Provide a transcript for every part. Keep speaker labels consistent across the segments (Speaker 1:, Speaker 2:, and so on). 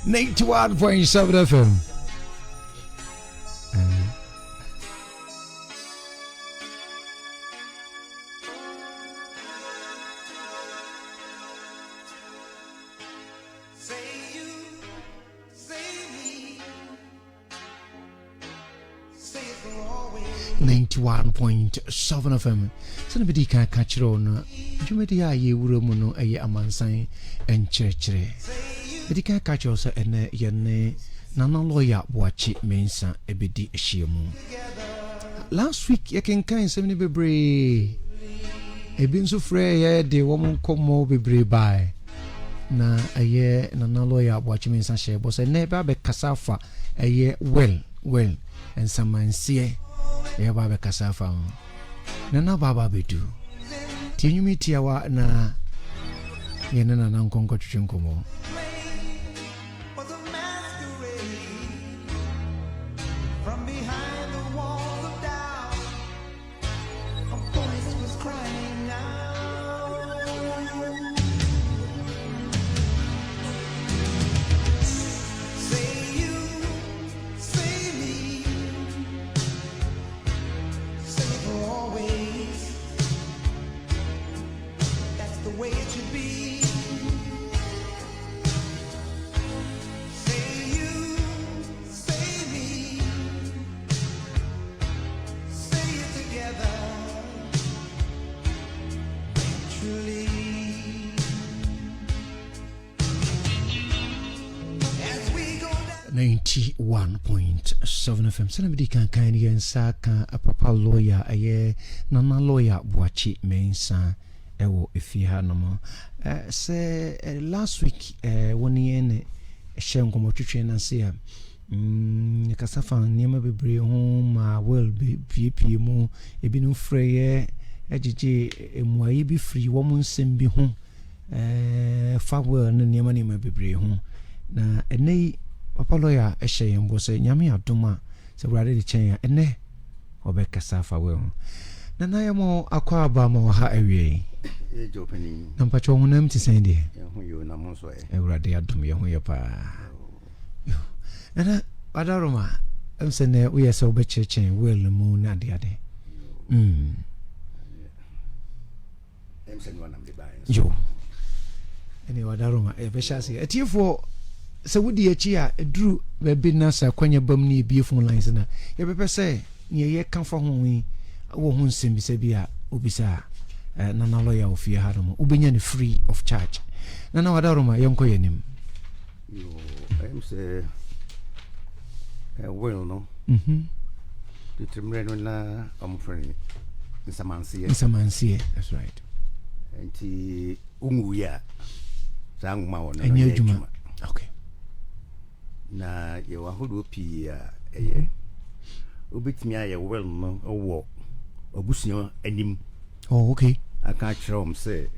Speaker 1: 91.7 FM.
Speaker 2: Say you, say me, say it for always.
Speaker 1: 91.7 FM. Sanabidi ka kachiro na jumedi ya ye wuro mu no eye amansan enkyerkyere. Bidi ka kachiro so ene yene nana lawyer Boachi Mensa ebedi ehyiemu. Last week yekenkan semni bebre. Ebi nso frɛ ye de wo mu komo bebre bai. Na eye nana lawyer Boachi Mensa hye bo se ne ba be kasafa eye well and samansie eye ba be kasafa. Nana baba bedu tinyumi tiawa na yena na nkonko twetwenkomo
Speaker 2: Was a masquerade from behind the walls of doubt. A voice was crying out. Say you, say me, say it for always. That's the way it should be. Say you, say me, say it together. Truly, as we go down.
Speaker 1: 91.7 FM. Sanabidi kan yen saka papa lawyer aye nana lawyer Boachi Mensa ewo efia no mo. Say last week woni ene hyenkomo twetwe na se a kasafa niema bebre ho ma well be mu ebi no freye agege emuaye bi free wo mu nsem bi ho fa well no niema bebre ho na enei papa lawyer ehye yembo se nyame adoma se brade de chen ya ene obe kasafa well na na yemo akwa aba ma ha awie
Speaker 3: Jopeni,
Speaker 1: na mpacho honam ti sende
Speaker 3: who you know, so
Speaker 1: ewrade adom ye ho ye pa na adaroma emse ne wo ye se obe chechen well mu na de ade
Speaker 3: I'm saying one of the buyers.
Speaker 1: yo ene adaroma e be shase etiefo se wodi achi a eduru be bi na sa kwanya bam ni ebie phone lines na ye be pese ne ye kan fa ho wi wo ho nsem bi se bi a obisa nana lawyer ofie ha no ubenya ne free of charge nana wadaroma yenko yenim
Speaker 3: You, I'm say, well, no, the Tremendous friend, Mr.
Speaker 1: Mansie, that's right.
Speaker 3: And the Unguya, Sang Maon,
Speaker 1: And you juma. Okay.
Speaker 3: Na you are who be ubit me a well no or walk or busino and him.
Speaker 1: Oh, okay.
Speaker 3: I can't show him say,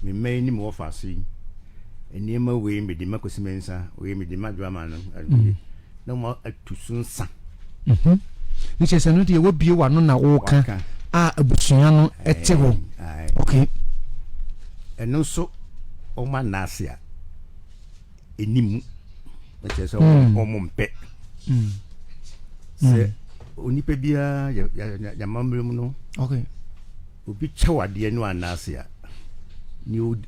Speaker 3: me may any more fussy. And near my way, me the Marcus Mensa, we me the Madraman, no more too soon, son.
Speaker 1: Which is another would be one na walker. Ah, a busiano at table. Okay.
Speaker 3: And also, oh, my Nasia. In him, which is all Mompe. Say, Unipebia, your mamma,
Speaker 1: Okay.
Speaker 3: will be chowed the no Nasia. You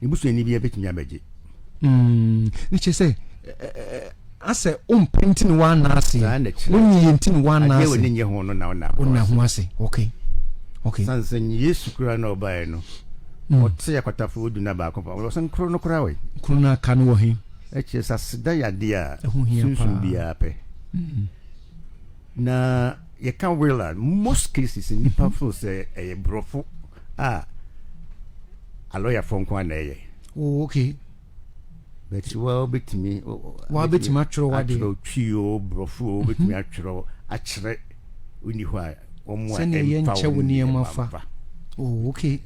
Speaker 3: must be a bit yabaji.
Speaker 1: Which is say, I say, painting one nasi,
Speaker 3: And
Speaker 1: when you intend one
Speaker 3: I
Speaker 1: nasi.
Speaker 3: in your honor now.
Speaker 1: Okay. Okay.
Speaker 3: Sans and yes, Kurano by no. What say a quarter food in a back of our son Chrono Crowe.
Speaker 1: Kuna kanwahi.
Speaker 3: It's just as the idea.
Speaker 1: Who here
Speaker 3: Soon be happy. Na you can't will most cases in the powerful say a brofo. Ah, a lawyer from Kwane.
Speaker 1: Oh, okay.
Speaker 3: But well, bit me.
Speaker 1: What bit matro what
Speaker 3: Actual trio, brofo, bit me actual, when you are.
Speaker 1: Send a yen chawuni mafa. Oh, okay.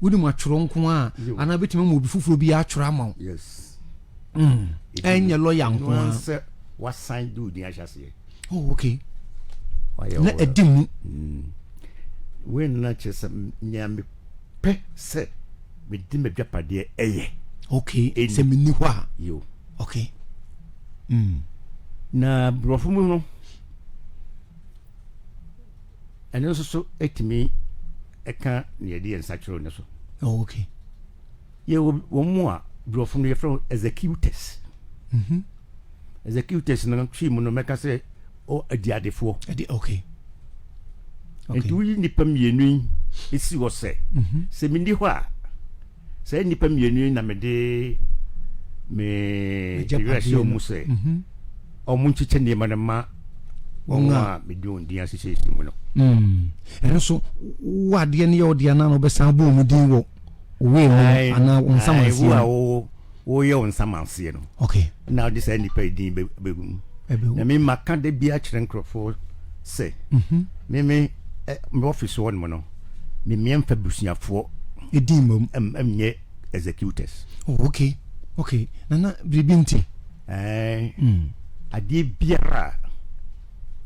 Speaker 1: Would my tronqua, and I bet him will be full be a tramal.
Speaker 3: Yes.
Speaker 1: And your lawyer,
Speaker 3: what sign do the Asha say?
Speaker 1: Oh, okay.
Speaker 3: Let
Speaker 1: a dim.
Speaker 3: When not just near me, pe set with dim a japade, eh?
Speaker 1: Okay, it's a miniwa.
Speaker 3: You.
Speaker 1: Okay.
Speaker 3: Na brofo mu no eno so etimi eka na yedi ensachiro ne so.
Speaker 1: Oh, okay.
Speaker 3: Ye wo mu a brofo no ye from executors. Executors no twi mu no meka say o adiadefo.
Speaker 1: Okay.
Speaker 3: Enti wi nipa mienu esi wo se. Se mi ndi ho a se nipa mienu na me de me direction mu se. O mu nchiche ne ma na ma wonga me di ondi asese mu no.
Speaker 1: Eno so wa de ne ye odi ana no be san bo mu din wo we no ana onsamanse
Speaker 3: wo ye onsamanse no.
Speaker 1: Okay.
Speaker 3: Now this any pay din begum. Na me maka de bia kire nkrofo se. Me office won mo no. Me miemfa busuafo
Speaker 1: edin mom
Speaker 3: nye executors.
Speaker 1: Oh, okay. Okay. Nana bribinti.
Speaker 3: Ade biara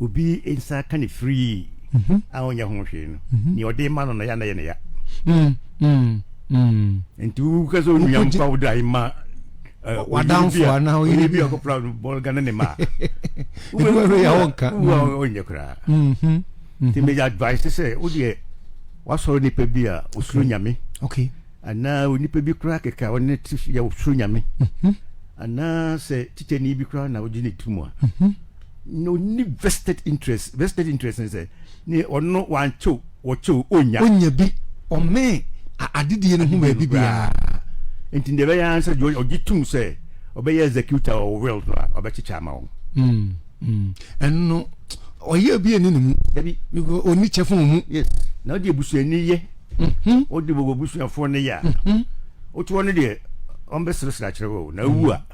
Speaker 3: obi ensa kan free a onya ho hwe no. Ni ode ma no na ya na ye ne ya. Entu ka so nyam pa udai ma
Speaker 1: wadanfo na o
Speaker 3: yi bi okopla bol gana ne ma.
Speaker 1: We ya wonka.
Speaker 3: Onye kra. Ti me advice say o de waso ni pe bi a osuru nyame.
Speaker 1: Okay.
Speaker 3: Ana oni pe bi kra keka woni ti ya osuru nyame. Ana se tite ni bi kra na o gine tumu a. No ni vested interest say ni ono wan cho wo cho onya
Speaker 1: bi o me adidie ne hu ba bi bia.
Speaker 3: Enti de be ya answer ogitum say obey executor or will obechicha ma wo.
Speaker 1: Enno oye bi eni mu
Speaker 3: dabi
Speaker 1: oni chefun mu.
Speaker 3: Yes. Na de busu eni ye. O de bogo busu afo ne ya. O to ne de on be sra kire wo na wu a.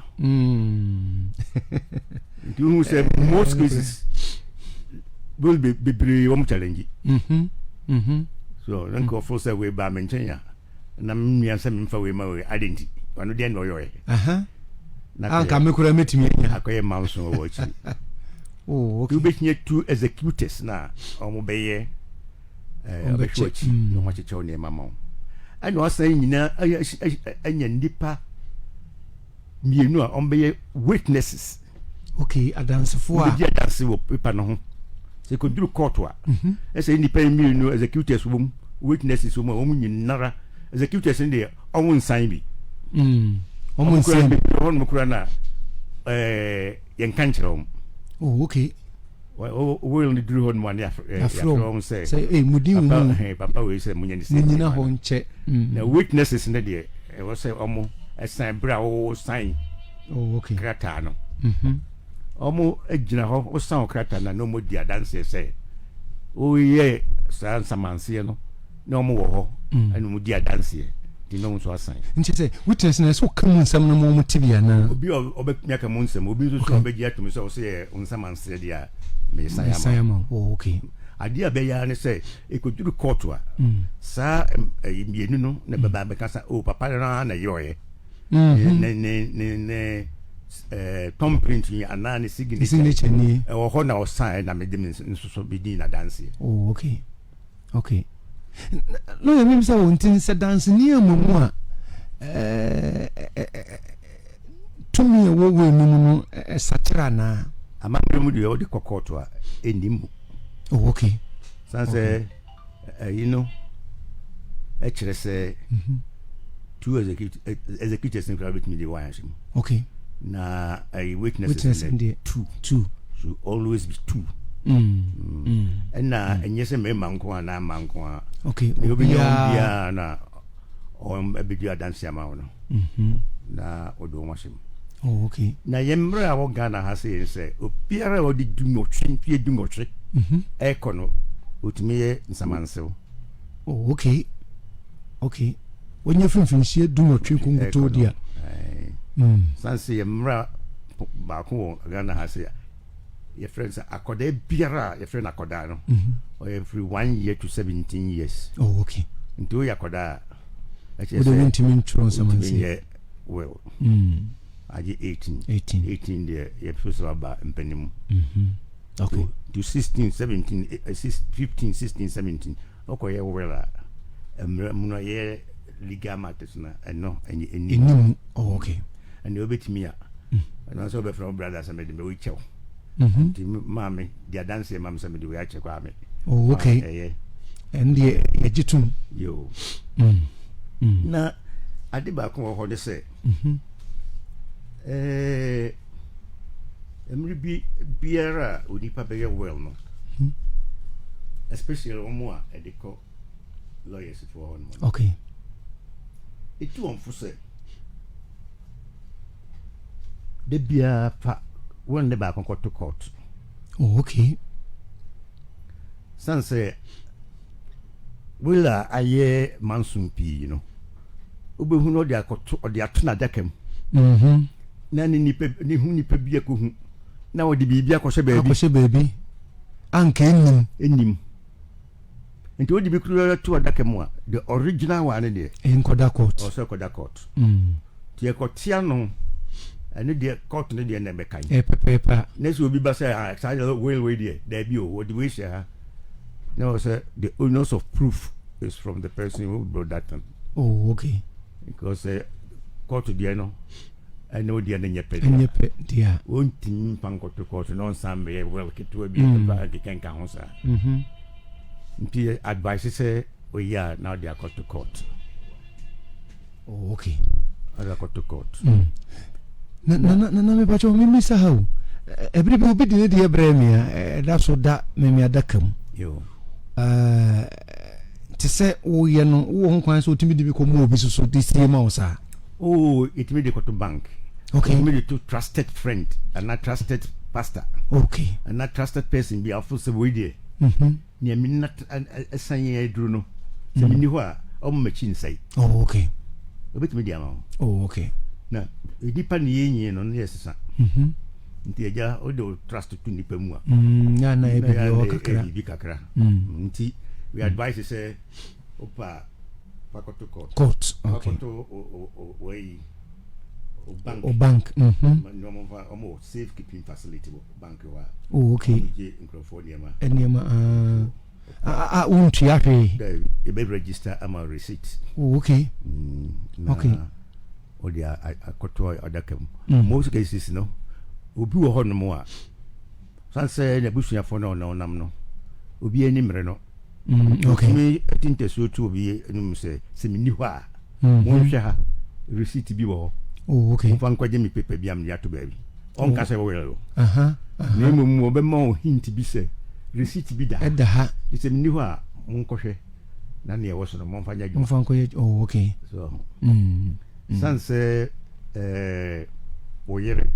Speaker 3: You say most cases will be very challenge. So then go for say we ba mention ya. Na mmia se mfa we ma we identity. Wano de no yo.
Speaker 1: Na ka me kura metimi nya.
Speaker 3: Akoye manso wo chi.
Speaker 1: Oh, okay.
Speaker 3: You be here two executors na omo be ye obechi no ma cheche ne mama. Ani o san nyina anya ndipa mienu a ombe ye witnesses.
Speaker 1: Okay, adansefo a
Speaker 3: dia danse wo paper no ho. Se ko duru court a. Ese ndipa mienu executors wo witnesses wo mo nyinara executors ndi omo nsan bi. Omo nsan bi on mo kura na yen kan kire om.
Speaker 1: Oh, okay.
Speaker 3: Will ni duru hon mo ne afro say
Speaker 1: mudin mu
Speaker 3: papa we say munya ni say
Speaker 1: nyina ho nche.
Speaker 3: Na witnesses ne de e wo say omo esan bra o sign.
Speaker 1: Oh, okay.
Speaker 3: Krata no. Omo agina ho o san krata na no mo dia dance say o ye san samanse no na omo wo ho anu mo dia dance di no so asan.
Speaker 1: Nche say witness na so kam nsam na mo tibia na
Speaker 3: obi obeknya kam nsam obi so obeji atum so say onsamanse dia me sayama.
Speaker 1: Oh, okay.
Speaker 3: Adia be ya ne say e ko duru court a sa mienu no na baba be kasa o papa na yoye ne thumbprint ni anani signature
Speaker 1: ni
Speaker 3: wo ho na o sign na me dem nso bi din na dance.
Speaker 1: Oh, okay. Okay. No ya mimi sa wontin se dance ni amumu a tumi wo mu no satira na
Speaker 3: amamre mu de o de kokoto a enimu.
Speaker 1: Oh, okay.
Speaker 3: Sanse you know actually say two executors in private media wire.
Speaker 1: Okay.
Speaker 3: Na a witness in two should always be two. And na enyese me manko na manko.
Speaker 1: Okay.
Speaker 3: You be bia na on a video dance ama no. Na odo washim.
Speaker 1: Oh, okay.
Speaker 3: Na yemre a wo Ghana ha say obiara wo di dumotwe fie dumotwe. Ekono utimiye nsamansew.
Speaker 1: Oh, okay. Okay. When you finishie dumotwe kunguto dia.
Speaker 3: Sanse yemra ba ko Ghana ha say your friends akoda biara your friend akoda no. Every 1 year to 17 years.
Speaker 1: Oh, okay.
Speaker 3: Into yakoda
Speaker 1: we don't mean to
Speaker 3: say well. Aje 18 there ye first about empenimu.
Speaker 1: Okay.
Speaker 3: To 16 17 15 16 17 okoye wela muno legal matters na no any.
Speaker 1: Oh, okay.
Speaker 3: And you bet me and also be from brothers and me we chew ti mami dia dance mam se me de we ache kwa me
Speaker 1: oh okay and the ejitum
Speaker 3: yo na ade ba ko ho de se emri biara onipa be well no especially omo a e de ko lawyers for one month
Speaker 1: okay
Speaker 3: itu on fu se de bia pa won de ba kon to court
Speaker 1: oh okay
Speaker 3: sanse willa aye mansum pi you know obehu no de akoto de atuna dakam na ni hu nipa bia ko hu na wo de bibia akɔhye
Speaker 1: baabi anka enim
Speaker 3: nti wo de bi kuru to dakam a the original one de
Speaker 1: enkoda court
Speaker 3: also koda court ti ekotia no ene de court ne de na be kan
Speaker 1: pepa
Speaker 3: next obi ba say sa way there be o wo de we share no sir the onus of proof is from the person who brought that thing.
Speaker 1: Oh okay
Speaker 3: because court there no I know the nyepe
Speaker 1: dia
Speaker 3: won tin panko to court no sambe well keto bi ba ke kan ho sa nti advice say we yeah now they are called to court.
Speaker 1: Oh okay
Speaker 3: They are called to court.
Speaker 1: Na me pacho me misa how everybody be the dia bremia that's so that me adakam
Speaker 3: yo
Speaker 1: to say oh ye no wo nkwan so timi de bi ko mo obi so this year ma osa
Speaker 3: oh it made go to bank.
Speaker 1: Okay.
Speaker 3: It made to trusted friend and not trusted pastor.
Speaker 1: Okay.
Speaker 3: And not trusted person be afo se we dey. Ni mi not asanye edru no. Se mi ni ho a o machine say.
Speaker 1: Oh okay.
Speaker 3: Obet me dia ma.
Speaker 1: Oh okay.
Speaker 3: Na edipa ni yenyi no na yesesa. Nti eja o do trust to nipa mu a.
Speaker 1: Ya na e
Speaker 3: bi kakra. Nti we advise say opa pakoto court.
Speaker 1: Okay.
Speaker 3: Pakoto way bank.
Speaker 1: O bank.
Speaker 3: No safe keeping facility bank wa.
Speaker 1: Oh okay. Eniema untu yahe.
Speaker 3: You be register ama receipt.
Speaker 1: Oh okay. Okay.
Speaker 3: O dia akoto odakam. Most cases no. Obi wo ho no mo a. Sanse na busuafo no nam no. Obi ani mre no.
Speaker 1: Okay.
Speaker 3: Me tinte so to obi enum se mi ni ho a. Mo hwe ha receipt bi wo.
Speaker 1: Oh okay.
Speaker 3: Fan kwaje mi pepe bi am ya to baby. On ka se wo wele.
Speaker 1: Na
Speaker 3: mo obe ma o hint bi se receipt bi da.
Speaker 1: Eda ha.
Speaker 3: Se mi ni ho a mo nkohwe. Na ne wo so no mo fanya ju.
Speaker 1: Mo fan kwaje oh okay.
Speaker 3: So. Sanse oyere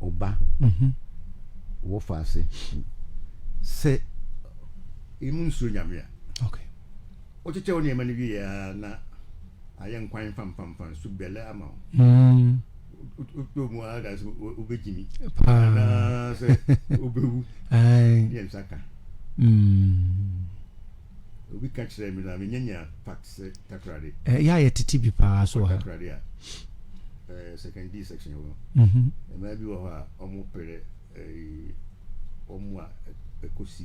Speaker 3: oba wo fase se imun so nyame a
Speaker 1: okay
Speaker 3: o cheche woni emani bi ya na ayen kwan fam su bele ama o mu aga so obejimi na se obewu
Speaker 1: ai
Speaker 3: yen saka obi ka kire mi na me nyanya facts takrade
Speaker 1: ya ye titi bi pa so ha
Speaker 3: takrade a second D section wo maybe wo ha omo pere omo a ekosi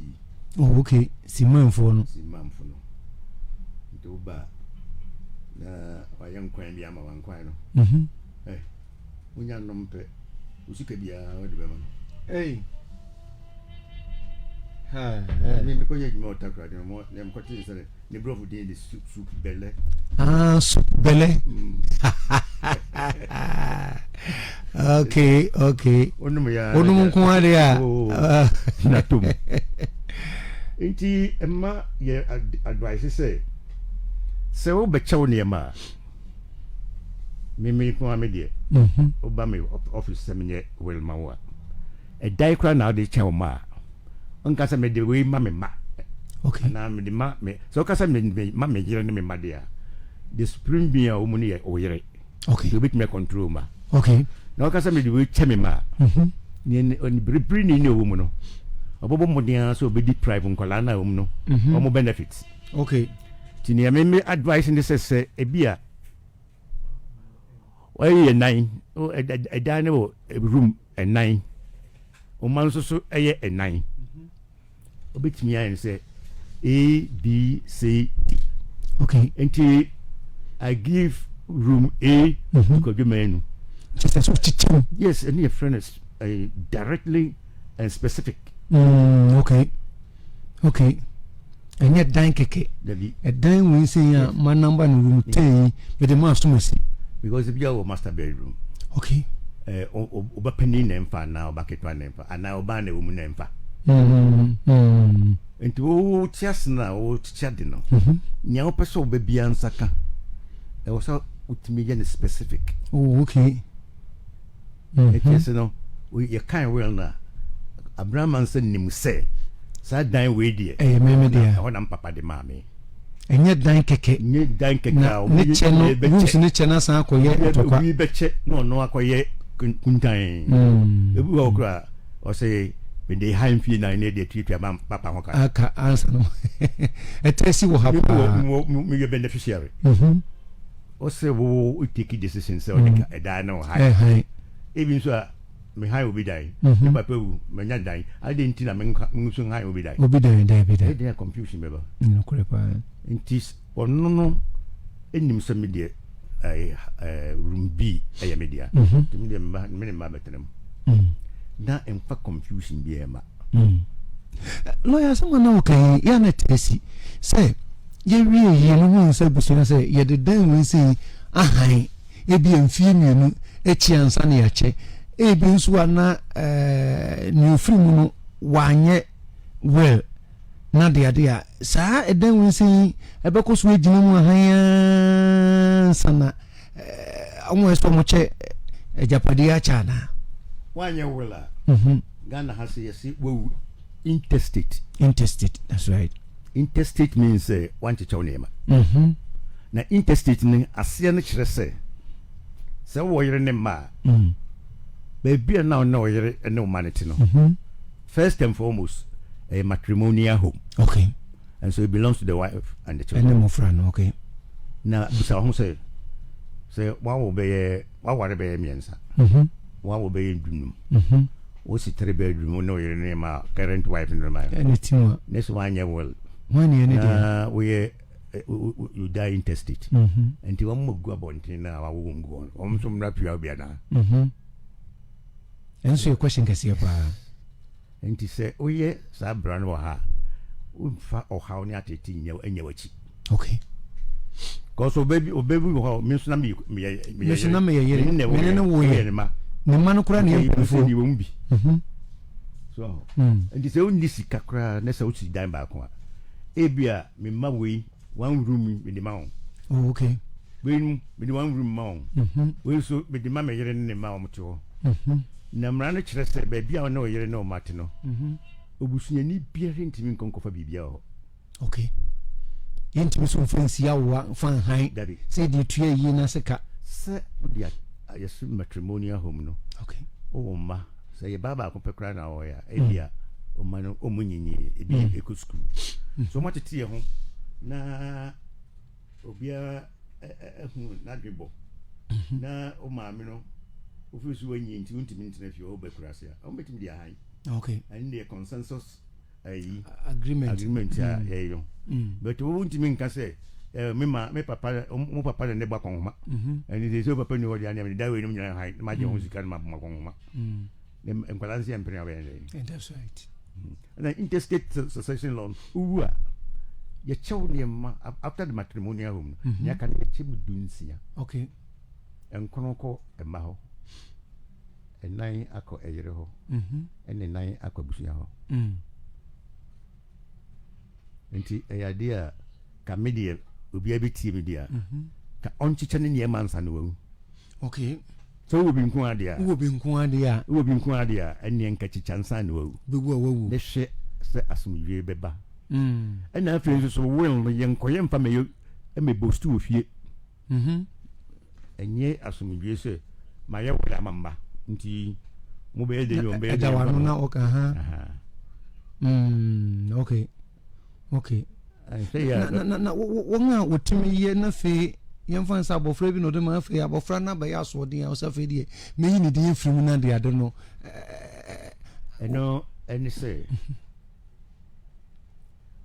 Speaker 1: oh okay simamfo no
Speaker 3: do ba na wayan kwan bi ama wan kwan no unya nompe usika bia wode be man mi ko yeji mo takra de mo nem ko tin sele ni brofu de de soup belle
Speaker 1: soup belle okay onum ko ade a
Speaker 3: na tum enti emma ye advice say wo be chew ne ma me ko amede oba me office seminar wel ma wa e dai kra na de chew ma onka se me de we ma me ma
Speaker 1: okay
Speaker 3: na me de ma me so ka se me ma me jire ne me ma de a the spring bia o mu ne ye o yire
Speaker 1: okay
Speaker 3: you bit me control ma
Speaker 1: okay
Speaker 3: na ka se me de we che me ma ni oni bri ni o mu no obobo mo dia so be deprive nkola na o mu no o mo benefits
Speaker 1: okay
Speaker 3: tini me advice in this say e bia why ye 9 o e dan o room e 9 o man so e 9 obetimi an say A B C D
Speaker 1: okay
Speaker 3: enti I give room A to go menu
Speaker 1: just as chichim.
Speaker 3: Yes, and your friend is directly and specific.
Speaker 1: Okay. And yet dying keke.
Speaker 3: Dabi.
Speaker 1: A dying we say my number in room 10 with the master mercy.
Speaker 3: Because if you have a master bedroom,
Speaker 1: Okay.
Speaker 3: Oba penny nemfa na oba ketwa nemfa ana oba na emu nemfa. Enti o tias na o tiade no. Nya o pese oba bia nsaka. E wo so utimi ye specific.
Speaker 1: Oh, okay.
Speaker 3: It is no we kind well na Abraham answer nim say sa dan we die.
Speaker 1: Me dia.
Speaker 3: Ho na papa de mame.
Speaker 1: Enye dan keke.
Speaker 3: Nye dan keke o
Speaker 1: ne cheno rules ne chena san akoye tokwa.
Speaker 3: We beche no akoye kuntan. Ebu ho kra o say when they high fee na ne de twa mam papa ho ka.
Speaker 1: Aka answer no. Etesi wo hapa.
Speaker 3: Me be beneficiary. O say wo take decision say o de da na high. Even so me high obi dai. Me papa wu me nya dai. I didn't na me so high obi dai.
Speaker 1: Obi dai.
Speaker 3: There confusion beba.
Speaker 1: No kurepa.
Speaker 3: Intis ono enim se media room B aya media. To media me ma betenem. Na emfa confusion bi ema.
Speaker 1: Lawyer someone now okay ya net esi. Say ye wie ye no hu say busina say ye de dan we say ahan e bi emfie mienu echi ansa na yache e bi nso ana new film no wanye well na dia saa edan we say ebeko so ejina mu ahan sana amu eso mo che ejapade acha na
Speaker 3: Wanye wela. Ghana has yes wo intestate,
Speaker 1: that's right.
Speaker 3: Intestate means one chicho name. Na intestate ni asia na kire se wo yere ne ma. Baby na no yere no manity no. First and foremost a matrimonial home.
Speaker 1: Okay.
Speaker 3: And so it belongs to the wife and the children.
Speaker 1: And the friend, okay.
Speaker 3: Na busa ho say wa wo be wa ware be miensa. Wa wo be dunum. O si 3 bedroom no yere ne ma current wife no ma.
Speaker 1: Anything.
Speaker 3: Next one year well.
Speaker 1: One year
Speaker 3: we you die intestate. And ti won mogu abontin na wa wo ngu on so mra pia bia na.
Speaker 1: And so your question kasi pa.
Speaker 3: And ti say oye sa brand wa ha. Unfa o ha oni ateti nya wachi.
Speaker 1: Okay.
Speaker 3: Cause o baby ho me so na me
Speaker 1: yere ne wo ye
Speaker 3: ma.
Speaker 1: Ne manu kura ne
Speaker 3: before ni wo mbi. So and ti say oni sika kura na say o ti dan ba ko a. Ebia me ma we one room with the mount.
Speaker 1: Oh, okay.
Speaker 3: When with the one room mount. We so with the mama yere ne ma omto. Na mra no kire se ba bia no yere no mate no. Obusunya ni bia ntimi nkonkofa bibia ho.
Speaker 1: Okay. Yentimi so fancy ya wa fan han. Say the tue yi na seka.
Speaker 3: Se odia yesu matrimonial home no.
Speaker 1: Okay.
Speaker 3: O ma say baba ko pekra na o ya. Ebia o ma no omunyinyi ebi eco school. So much tie ho na obia na dwebo na o maame no ofisu wanyi nti untimi ntena fi o bekurase a o betimi dia han.
Speaker 1: Okay.
Speaker 3: And the consensus
Speaker 1: agreement
Speaker 3: ya yo but o untimi nka say me papa mo papa ne ba konhoma and they say papa ni wodi ani da we no nyina han ma je ho sika ma konhoma em kwalansi empre ya we.
Speaker 1: That's right.
Speaker 3: And then interstate succession loan uwa ya chew ne ma after the matrimonial home ya kan ya chew dunsia.
Speaker 1: Okay.
Speaker 3: Enkonoko emma ho enan akọ eyere ho enan akọ busuya ho enti eyade a ka media obi abetie media ka onchiche ne ne mansa no wu.
Speaker 1: Okay.
Speaker 3: So wo bi nko ade a enne nka chicha nsa no wu
Speaker 1: bewu awu
Speaker 3: ne hwe se asomdwe beba ena afi so will no yenkoye mfa me bostu ofie enye asomdwe se maye wala mamba nti mo be de yo be
Speaker 1: da wanu na oka ha okay. Na wonga wotimi ye na fe yemfa nsa abofra bi no de ma fe abofra na ba ya so den o fe die me yi ni de firim na de ade no
Speaker 3: eno eni se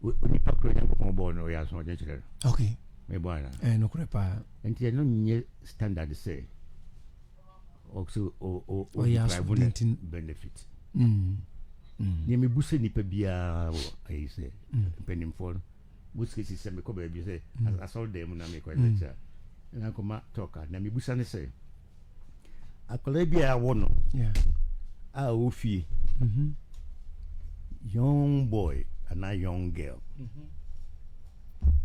Speaker 3: oni pakro yango ko bo no ya so de chire.
Speaker 1: Okay.
Speaker 3: Me bwana
Speaker 1: no kurepa
Speaker 3: enti eno nye standard se also o
Speaker 1: yeah,
Speaker 3: private benefit ne me buse nipa bia I say penimfo buske si se me ko ba bi say asol dem na me ko lecture na ko ma talk na me busa ne say akola bia wo no
Speaker 1: yeah
Speaker 3: o fie young boy and a young girl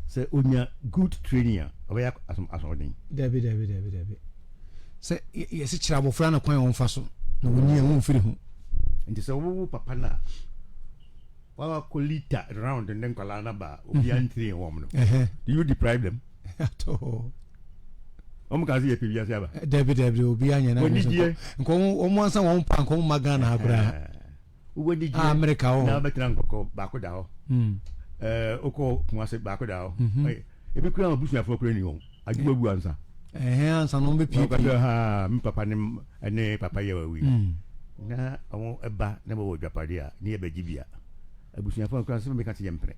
Speaker 3: say onya good training oya asodin
Speaker 1: Debbie say yes chira abofra na kwan won fa so na woni e won firi ho
Speaker 3: nti say wo papa na wa kolita round and then kola na ba obi antri won no do you deprive them
Speaker 1: at all
Speaker 3: ka say pebia say ba
Speaker 1: Debbie obi anya na nko o mo ansa won pa nko magana hakura
Speaker 3: wo di
Speaker 1: America ho
Speaker 3: na betra nkoko ba ko da ho oko kuma se ba ko da ho ebi kura obusuafo kura ni ho adwuma bu ansa
Speaker 1: ansa no be pipi
Speaker 3: ha mi papa ne papa ye wa wi na awon eba na bo dwapade a ne be gibia abusuafo kura se me ka te yempre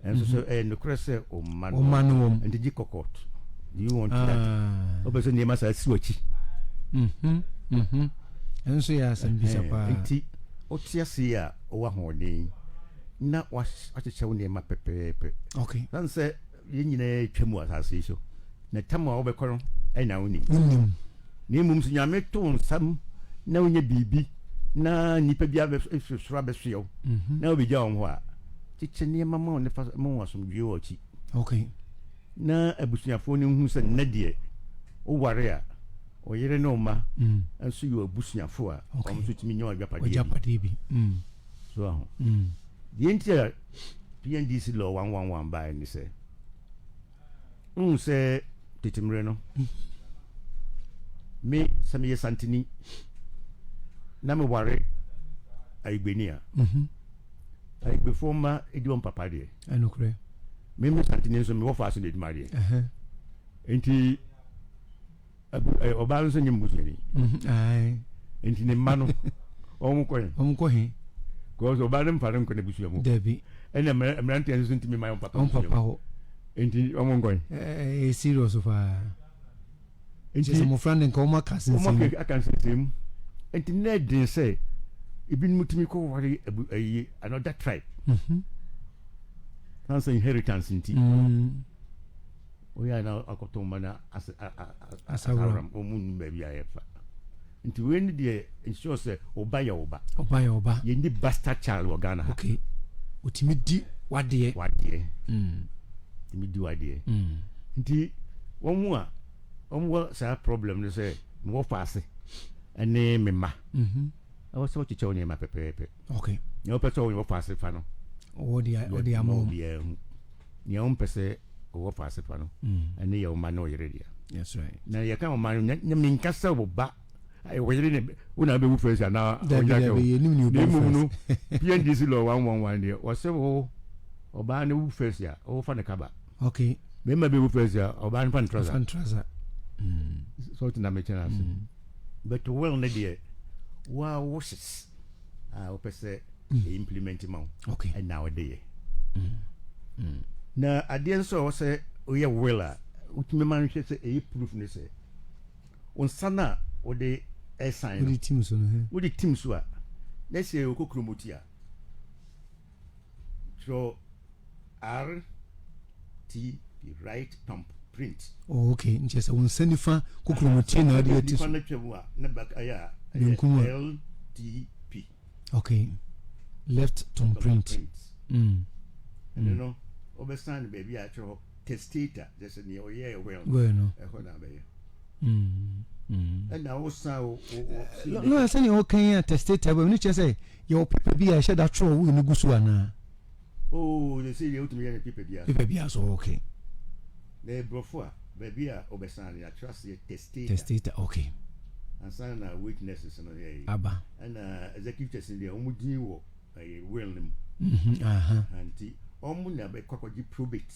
Speaker 3: enso so no kura se o manu and di kokot do you want that obeso ne masa siwachi
Speaker 1: enso ya sambisa pa
Speaker 3: nti otiase ya o wa hoden na wa acheche ne ma pepepe
Speaker 1: okay
Speaker 3: dan se yenyina twemu asase so na tamo a obekoro na woni ni mum so nyame to nsam na onye bibi na nipa bia be sura be hweo na obegya won ho a chiche ne mama ne fa mo wasomdwe o chi
Speaker 1: okay
Speaker 3: na abusuafo ne hu se na de o ware a o yere no ma enso yo abusuafo a o so timi nyawa
Speaker 1: japade bi
Speaker 3: so aho the entire PNDC law 111 by ni say say titimre no me sami santini na me ware aigbenia aigbe forma edion papa de
Speaker 1: enokre
Speaker 3: me santini so me wo fa so de dima de enti oba so nyim buseni
Speaker 1: ai
Speaker 3: enti ne ma no omko
Speaker 1: he
Speaker 3: ko so ba dem faram ko ne busu mu
Speaker 1: Debbie
Speaker 3: ene mmerante enso ntimi my papa
Speaker 1: ho
Speaker 3: enti omko
Speaker 1: serious of enti mo friend nko ma kase
Speaker 3: mo akan sem enti ne din say ibin mutimi ko wari another tribe that's inheritance enti oya na akoto mana asaram omun ba bia yefa nti when the ensure say oba ye ndi bastard child wa Ghana
Speaker 1: okay utimi di wade timi di wade nti wonwa sa problem no say mo faase ene mema awo so chiche oni ma pepepe okay
Speaker 3: yo peso oni wo faase fa no
Speaker 1: odi amo
Speaker 3: ni on pese wo faase fa no ene ye o ma no yere dia
Speaker 1: that's right
Speaker 3: na ye kan o ma nyam nkasa wo ba ai wejere ne una be wu face na
Speaker 1: onya ko ni
Speaker 3: mu PNDC law 111 dia o se wo oba ne wu face ya o fa ne kaba
Speaker 1: okay
Speaker 3: me ma be wu face ya oba ne fan trouser so tina me chana but well ne dia wa wishes o pese implement ma
Speaker 1: okay
Speaker 3: and now dey na adien so o se o ye will a utime man hwe se e proof ne se on sana o de sign
Speaker 1: with the team so no
Speaker 3: with the team so let's say okokromotia so RT right thumb print
Speaker 1: okay nchese won sanifa kokromotia na de ati so
Speaker 3: na back aya LTP
Speaker 1: okay left thumb print
Speaker 3: and you know obestand baby actual testator just near oh yeah well
Speaker 1: no
Speaker 3: e ho na be and now so
Speaker 1: no I say you can testator but you say your paper be a share that throw we no gusu ana
Speaker 3: oh they say you to me paper
Speaker 1: be so okay
Speaker 3: the brofo baby a obestand ya trust the
Speaker 1: testator okay
Speaker 3: and sign na witnesses no here
Speaker 1: aba
Speaker 3: and executors in the omudin wo will them anti omu na be kwakoji probate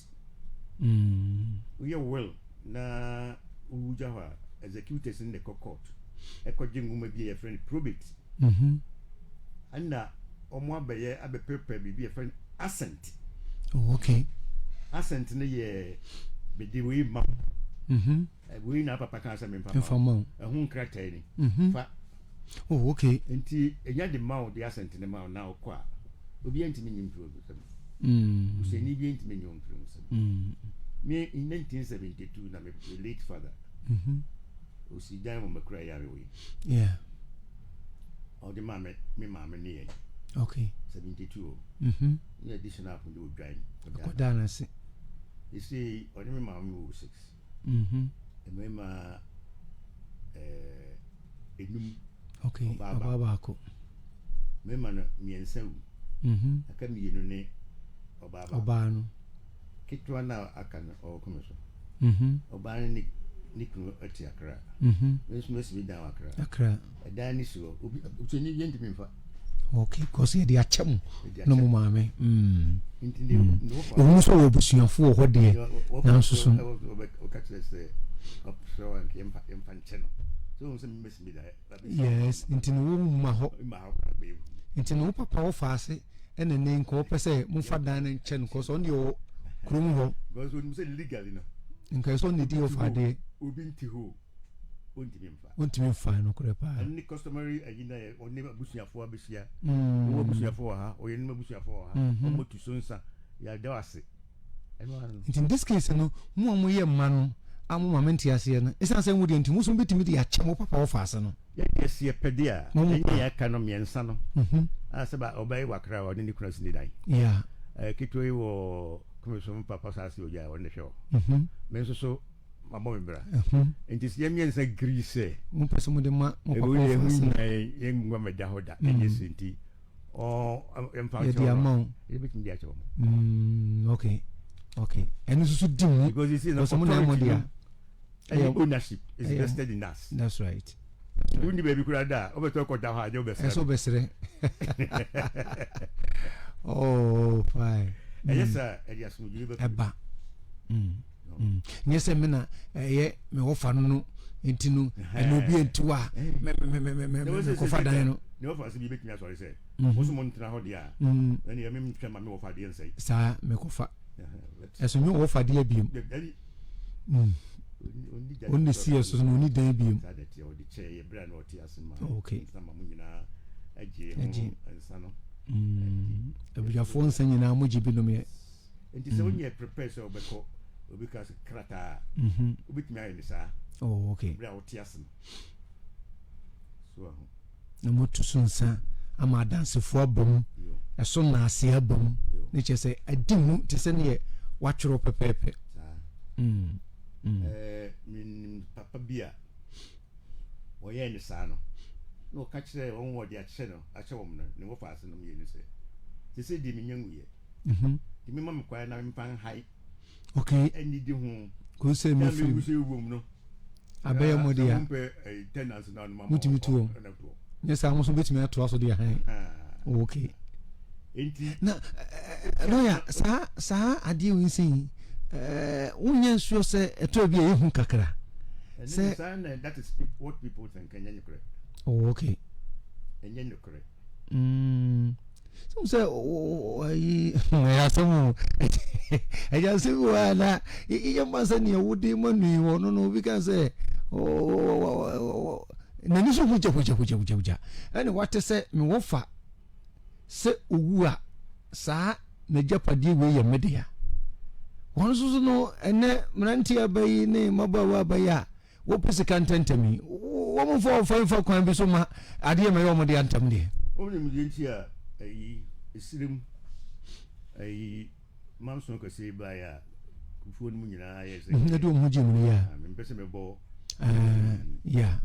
Speaker 3: we will na ujawa executors in the court ekoji nguma bi a friend probate and omu abaye abe paper bi a friend assent
Speaker 1: okay
Speaker 3: assent na ye be the way ma we na papa kan say me papa
Speaker 1: Informal.
Speaker 3: Ehun krata ni fa
Speaker 1: Oh, okay.
Speaker 3: enti enya de ma o de asent ne ma o na okọ a obi antimi nyim pro bi useni bi antimi nyim pro me in 1972 na my late father osi dan mo makura yare we
Speaker 1: Yeah.
Speaker 3: o de mama me mama ni yen
Speaker 1: Okay.
Speaker 3: 72 in addition up to dwan
Speaker 1: Kodana se.
Speaker 3: you see o de me mama me 6 e me ma enum
Speaker 1: Okay. Baba ko.
Speaker 3: me ma no miensa wu aka mienu ne obaba
Speaker 1: Obano.
Speaker 3: kitwa na aka no o komeso obana ni kunu ati akra mesu mesu bi dan akra
Speaker 1: Akra.
Speaker 3: dan ni so obi ucheni bi ntimi mfa
Speaker 1: Okay, cause ye dia cham no mo maame.
Speaker 3: intinde
Speaker 1: Ehun so wo busuafo ho de na so so.
Speaker 3: o ka se opso and yemfa ncheno so so mesu bi da
Speaker 1: Yes, intino wo ma ho.
Speaker 3: ma ha be
Speaker 1: Intino wo papa wo faase ene ne nko pese mo fa dan ne nche nko so ne o krum ho.
Speaker 3: because when you say legally no
Speaker 1: Nka so ne di o fa de
Speaker 3: obi nti ho ontimi mfa
Speaker 1: ontimi fa no kure pa.
Speaker 3: any customary agina oni abusuafo abesia wo abusuafo ha o yen abusuafo ha o motu sonsa ya da wase
Speaker 1: In this case no mo mo ye ma no amu mamenti ase no esan se wudi nti muso betimi de ya chemo papa wo faase no
Speaker 3: ya ese pedia enye ya ka no miensa no aseba obai wakra o ni kuna sini dai
Speaker 1: yeah
Speaker 3: kitwe wo komiso papa sa se oja o ne hwe menso so mabo membra enti se miensa grise
Speaker 1: mo pese mo de ma mo papa
Speaker 3: wo
Speaker 1: faase no
Speaker 3: ye ngwa meda hoda enye senti o emfa
Speaker 1: ye dia ma
Speaker 3: ye betimi dia chewo
Speaker 1: okay enu susu dim
Speaker 3: because you see no ownership is vested in us.
Speaker 1: That's right.
Speaker 3: You need baby kurada obeto ko da ha je obesere.
Speaker 1: Eso besere. Oh, fine.
Speaker 3: Yes sir, Elias Mujibe be.
Speaker 1: Eba. Nyese me na ye me wo fa no ntinu eno obi entuwa me ko fa dan no.
Speaker 3: Ne wo fa se bi betimi asori se. Wo so mo ntra ho dia. Na ne me ntwa ma me wo fa de nsai.
Speaker 1: Sa me ko fa. Eso nyu wo fa de biem. Only see so no need dan biem.
Speaker 3: Sa de tie o di che ye bra na o tie asema.
Speaker 1: Okay.
Speaker 3: Sama mu nyina aje ho ansa no.
Speaker 1: Ebuafo nsa nyina mo jibi no me.
Speaker 3: Enti se wonye prepare so obeko obika krata. Obitimi ayi ni sa.
Speaker 1: Oh, okay.
Speaker 3: Bra o tie asema. So aho.
Speaker 1: Na motu sunsa ama dansefo abom. Eso na ase abom. Ne chese adimu tese ne watworo pepepe.
Speaker 3: Min papa bia wo ye ni sa no no ka kire won wo de a kire no a kire wo no ne wo fa ase no me ni se di mi nyangu ye di mi mam kwa na mi pan hai
Speaker 1: okay
Speaker 3: eni di hu
Speaker 1: ko se mi fi
Speaker 3: mi se wo no
Speaker 1: abeya modia
Speaker 3: mpe tenants na no
Speaker 1: mutimi tuo nyesa mo so betimi ato aso dia han okay
Speaker 3: enti
Speaker 1: na no ya sa ade wi sin unye nsuo se eto bi ehun kakra
Speaker 3: say that is what people think enye nyukre
Speaker 1: okay
Speaker 3: enye nyukre
Speaker 1: so say ya samu ya samu wala iye masa ne wudi manu wono no bi kan say na ni so huja ani wate se me wofa se owu a saa na japade we ye media won so no ene mranti abayi ne mabawa abaya wo pese kantentami wo mo fa kwan bi so ma ade me yo mo de antam de
Speaker 3: o ni mi nti a ayi isirim ayi mamson ko se ba ya kufu ni mu nyina ya se
Speaker 1: na do mo ji mu ya
Speaker 3: me pese me bo
Speaker 1: ya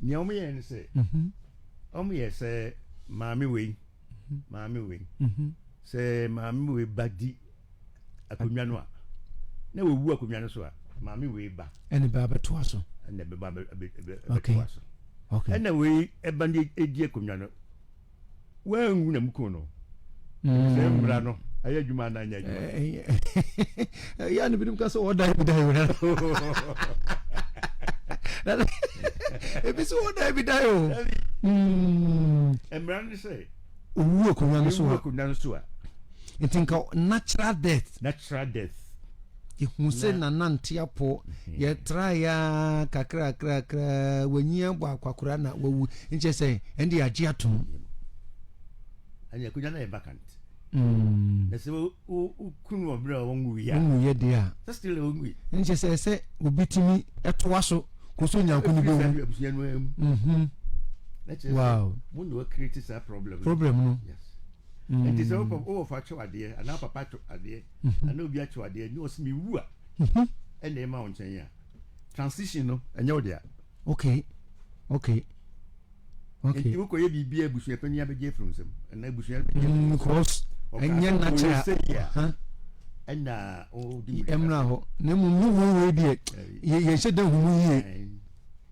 Speaker 3: ni o me ye ni se o me ye se maami we se maami we badi akonwa no a na we wu akonwa no so a maami we ba
Speaker 1: ene ba beto aso
Speaker 3: ene be ba
Speaker 1: okay
Speaker 3: aso
Speaker 1: okay
Speaker 3: ene we ebandi edi akonwa no wangu na mko no se mbra no aye djuma na nya djuma
Speaker 1: ya ne bidim ka so oda bi dai wona ebi so oda bi dai o
Speaker 3: embra ni se
Speaker 1: owu akonwa no so
Speaker 3: a
Speaker 1: I think natural death Hu se na nante apo ye try ya kakra wanyia bɔ akwakora na wawu nche se ende agye atom
Speaker 3: anya kunya na vacant na se o kunu obra wonwu ya
Speaker 1: ye dia
Speaker 3: still wonwu
Speaker 1: nche se obitimi etoa so koso nyanko ni bo wow
Speaker 3: mun no create a problem
Speaker 1: no
Speaker 3: yes and is over for chwade and papa chwade and obi a chwade ni osimi wu a and e ma onchen ya transition no enye odia
Speaker 1: okay
Speaker 3: nti wo koye bibia busu pani abegye from sem na busu abegye
Speaker 1: cross enye natural
Speaker 3: and o di
Speaker 1: emra ho na mu die ye sheda hu ye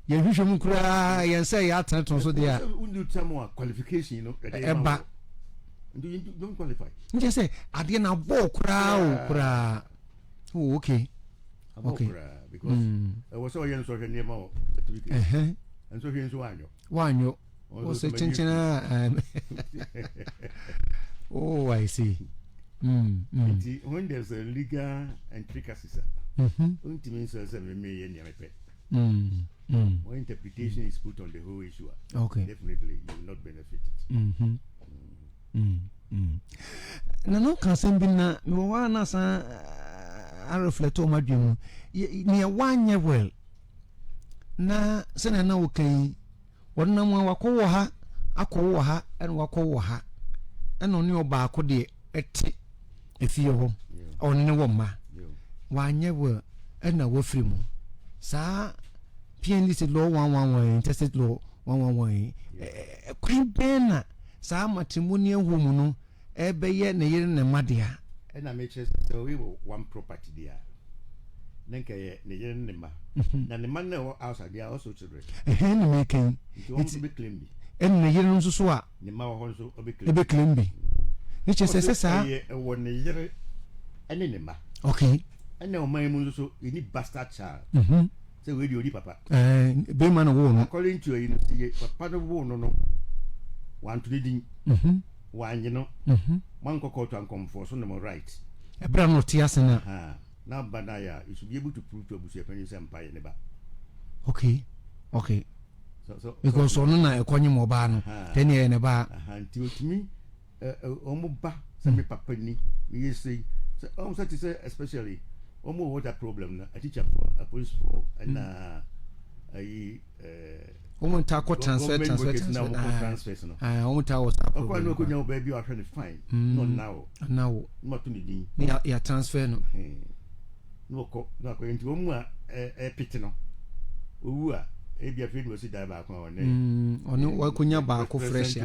Speaker 1: ye hwehwe mu kura ye nse ya atraton so dia
Speaker 3: undu tamo qualification no
Speaker 1: eba
Speaker 3: you don't qualify
Speaker 1: nje say ade na bo kura oh okay
Speaker 3: because I was so young so near my certificate and so here so
Speaker 1: wanyo o se chinchina oh I see
Speaker 3: when there's a legal intricacies ultimately says me when interpretation is put on the whole issue definitely you will not benefit it
Speaker 1: na no kan sem bi na me wa na sa a reflect o madwem ni wanye well na se na wo kan wonnam wakọ ha akọ ha en wakọ ha en oni oba akọ de eti efie ho onne wo ma wanye well en na wo free mu sa PNDC law 111 intestate law 111 kwan bena sa matrimonial home no ebeye na yire ne madea
Speaker 3: and I make sure so we one property there nenka ye ne yire ne ma na ne man na outside there also children
Speaker 1: na making
Speaker 3: it's be claim bi
Speaker 1: en ne yire nso so a
Speaker 3: ne ma ho nso obe
Speaker 1: claim bi ni che se sa
Speaker 3: ye wo ne yire ene ne ma
Speaker 1: okay
Speaker 3: and o man mu nso so you need bastard child say we di papa
Speaker 1: be man wo no
Speaker 3: according to you papa no wo no want to reading one you know man ko to ankomfo so no right
Speaker 1: ebra no tiase na
Speaker 3: now banaya you should be able to prove to abusu pen say empire neba
Speaker 1: okay
Speaker 3: so
Speaker 1: because ono na ekonye mo ba no then ye ne ba
Speaker 3: nti otimi omo ba say me papa ni me say so say especially omo what a problem na a teacher for a police for and
Speaker 1: woman ta ko transfer no woman ta was up
Speaker 3: ko no ko nyawo baby o hwe fine no now no to ni din
Speaker 1: ya transfer no
Speaker 3: no ko nti omu a pit no owu a e bia fe no si da ba ko
Speaker 1: ono wa kunya ba ko fresh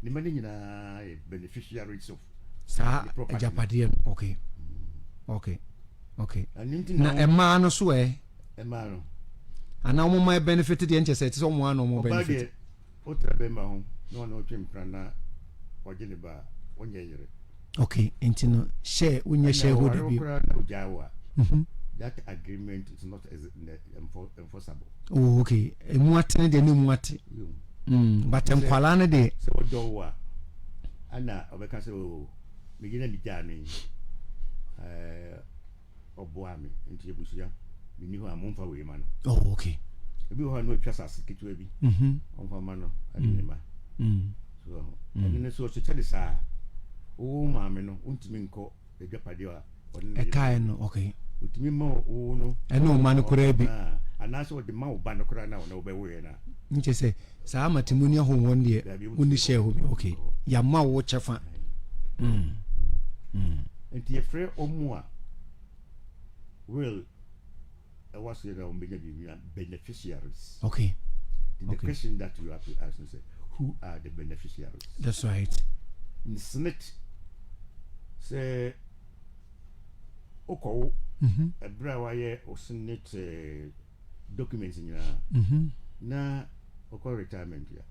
Speaker 3: ni mani nyina beneficiaries of
Speaker 1: sa japade okay na ema no so
Speaker 3: ema no
Speaker 1: ana mo my benefit the enche say so mo ano mo benefit
Speaker 3: o trabe ma ho no twempra na ogene ba onye yire
Speaker 1: okay enti no share unye shareholder bi
Speaker 3: that agreement is not enforceable
Speaker 1: okay emu atene de emu ate but enkwala ne de
Speaker 3: se odo wa ana obeka se o megina bi jani oboami enti ebusia bini ho amomfa we ma no
Speaker 1: okay
Speaker 3: ebi ho no twasa seketu bi onfa ma no adinima so ene so che sa o ma me no untimi nko edwapade a
Speaker 1: e kai no okay
Speaker 3: utimi ma o no
Speaker 1: ene o ma no kora bi
Speaker 3: ana so de ma o ba no kora na o be we na
Speaker 1: nche se sa matimuni ho won de uni share ho okay ya ma wo chefa
Speaker 3: enti e free omu a will was the beneficiaries.
Speaker 1: Okay.
Speaker 3: The question that you have to ask is who are the beneficiaries?
Speaker 1: That's right.
Speaker 3: In Senate, say, Oko, a brawaye or Senate documents in your na Oko retirement here.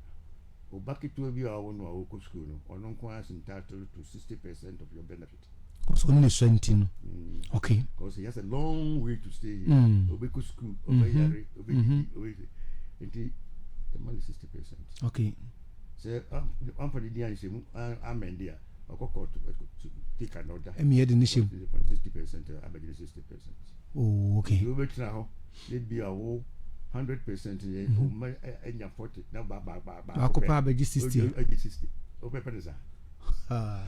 Speaker 3: Or back it will be our own Oko school or non class entitled to 60% of your benefit.
Speaker 1: Because only 20. Okay.
Speaker 3: Because he has a long way to stay here. Obeko school, Obayari, Obeki, the money 60%.
Speaker 1: Okay.
Speaker 3: So, I'm for the DNC, I'm in there. court to take an order.
Speaker 1: Emi yɛ de ne hyɛm.
Speaker 3: 60%, abɛgyina 60%.
Speaker 1: Oh, okay.
Speaker 3: You will try how they be a whole 100%. Enya 40. Now ba.
Speaker 1: Akopa abɛgye 60.
Speaker 3: 60. Ope penisa.
Speaker 1: Ah.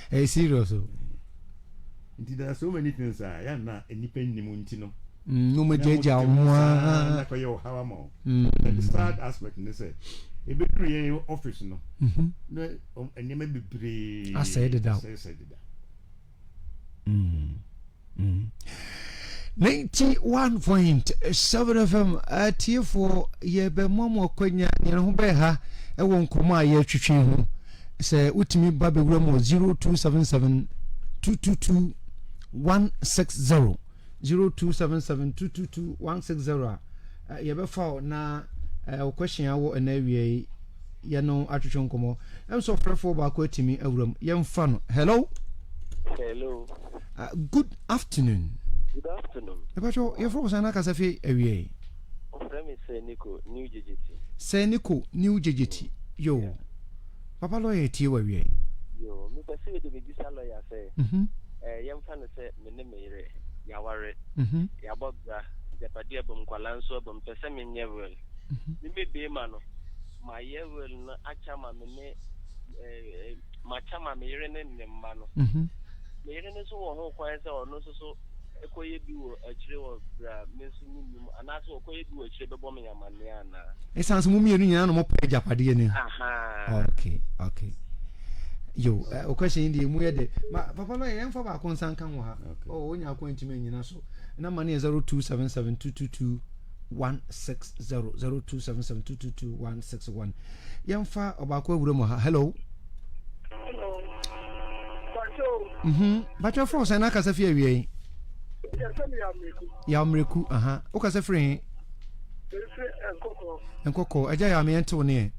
Speaker 1: Hey, serious.
Speaker 3: There are so many things. Ya na enipen nimu ntino.
Speaker 1: No me jeja nwa.
Speaker 3: Na koye hawa mo. The sad aspect ne say e be create office no. No enema bebre.
Speaker 1: I said it out. 91.7 FM atiefo ye be momo kwanya ne ho be ha e wo nkomo a ye twetwe ho se utimi ba be wura mo 0277 222 160 0277 222 160 ye be fa na question awo na wie ye no atwetwe nkomo em so frefo ba ko atimi awuram ye mfa no. Hello. Good afternoon.
Speaker 4: Good afternoon.
Speaker 1: Ebacho, you from Sana Kasafi area?
Speaker 4: Friend is Seniko, New JGT.
Speaker 1: Seniko, New JGT. Yo. Yeah. Papa lawyer ti area.
Speaker 4: Yo, me perceive the Visa lawyer say. Young fan say, Menemere, Yaware, Yabobra, the Padiabum Qualanso, Bum Pesamin Yevel. Me be mano. My Yevel, Achama, Machama, Miren and Mano. Miren is all quiet or no so. Ekoye bi wo akire wo bra mesu num anaso ekoye bi wo akire bebo me yamane ana
Speaker 1: esanse mu mienu nyina no mo pa japade ne.
Speaker 4: Aha.
Speaker 1: Okay. Yo, o question ndi mu yede papa no yen fa ba ko nsanka ho ha. Oh, onya akwantima nyina so na mane 0277 222 160 0277 222 161 yen fa obako awura mu ha. Hello. Bacho from Sana Kasafi awie. Ya mreku o ka se free enkoko aja ya me ento ne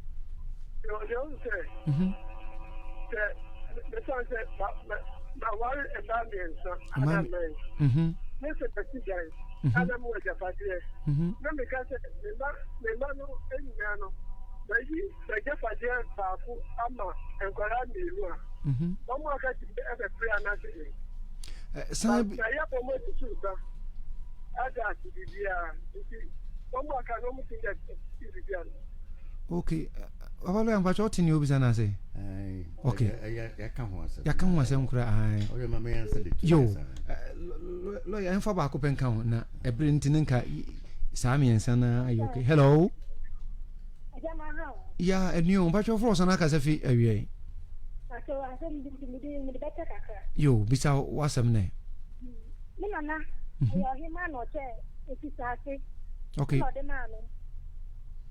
Speaker 1: okay. Abalo ya mpacho tini obi sana se. Okay. Ya kan ho asem kura ai.
Speaker 3: Oye mama ya answer it.
Speaker 1: Yo. Lo ya enfa ba ko penka ho na ebre ntini nka saa me ensa na ayo okay. Hello. Ya enio mpacho fro sana ka safi awie. Yo, bisa wasam ne.
Speaker 5: Nana, yo hima no che efisase.
Speaker 1: Okay.
Speaker 5: No de mano.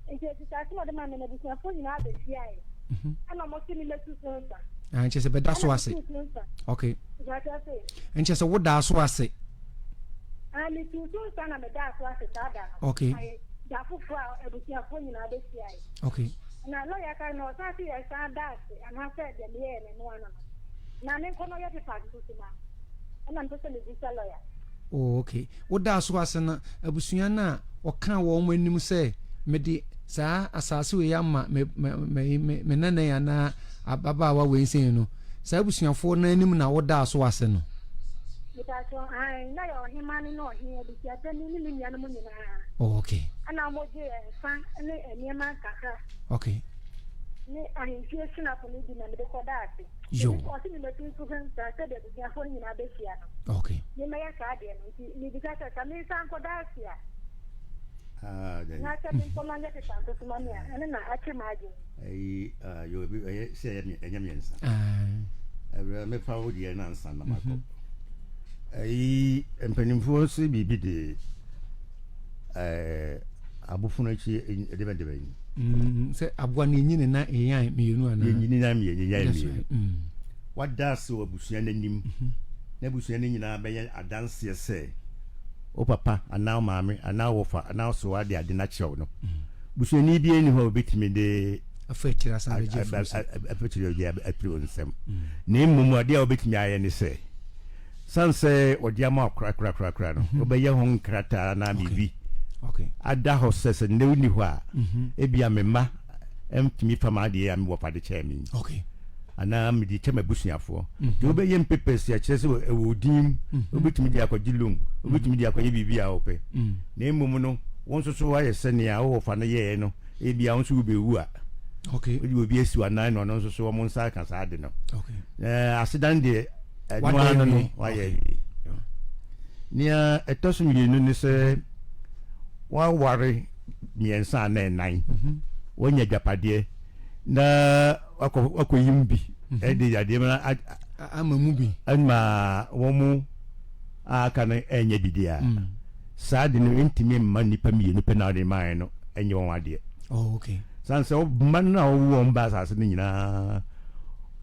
Speaker 5: Efisase no de mano na bisa fo nyina be fia e. Ana mo tini letu sonsa.
Speaker 1: Ah, nche se be da so ase. Okay. Nche se wo da so ase.
Speaker 5: Ah, ni tu sonsa na me da so ase tada.
Speaker 1: Okay.
Speaker 5: Da fufu a ebusia fo nyina be fia e.
Speaker 1: Okay.
Speaker 5: Na lo ya ka no sa ti ya sa da ase. Ana se de me e no ana. Na me kono ya te pa tu ma. Ana ntose le visa lawyer.
Speaker 1: Oh, okay. Wo da so ase na abusua na oka wo mo anim se me di saa asase we ama me nana ya na ababa wa we nsen no. Saa abusuafo na anim na wo da so ase no.
Speaker 5: Bita so ai na yo himani no hi abusia tani ni nya no nyina.
Speaker 1: Oh, okay.
Speaker 5: Ana mo je fa ne eniema kaka.
Speaker 1: Okay.
Speaker 5: Ni ahimfie sina ko ni di na me ko da ase.
Speaker 1: Yo.
Speaker 5: Ko ni me tu so kan sa se de bia fo nyina be fia no.
Speaker 1: Okay.
Speaker 5: Ni me ya ka de no ni di ka sa me san ko da ase a.
Speaker 3: Then
Speaker 5: Na ka bin ko manga te san to mami a ana na ache maji.
Speaker 3: You say Enyamiensa. Me power the answer na mako. Empenimfo so bibi de abufunachi edebedebe.
Speaker 1: Se abwa ni nyine na eyan meyenu ana.
Speaker 3: Nyine na meyenu. What does so abusua nanim? Na abusua nyina beye adanse se. O papa ana maame ana wofa ana so ade ade na chew no. Busua ni bi eni ho betimi de
Speaker 1: afetira san reje
Speaker 3: afetira je apri onsem. Na mmom ade a obetimi aye ne se. Sanse odiama kra no. Obeye ho nkrata na bibi.
Speaker 1: Okay.
Speaker 3: Ada hoses ne uni ho a ebia mema emtimi fama de am wofa de chairman.
Speaker 1: Okay.
Speaker 3: ana me di chema busuafo de obeyem papers ya kire se ewodin obetimi di akwaji loan obetimi di akwaye bibia ope na emum no won so wa yese ne a wo fa no ye no e bia won so be wu a
Speaker 1: okay
Speaker 3: we obi esi anan no no so mo nsa kan sa de no
Speaker 1: okay
Speaker 3: asidan de no wa ye nia etosu mi no ne se wa ware miensa na nan wonya japade na akọ yimbi e de yade ma
Speaker 1: amamu bi
Speaker 3: anma womu aka na enye bidia sa de no ntimi ma nipa mienu pe na de man no enye won ade
Speaker 1: oh okay
Speaker 3: sanse o man na wo mba asase ni nyina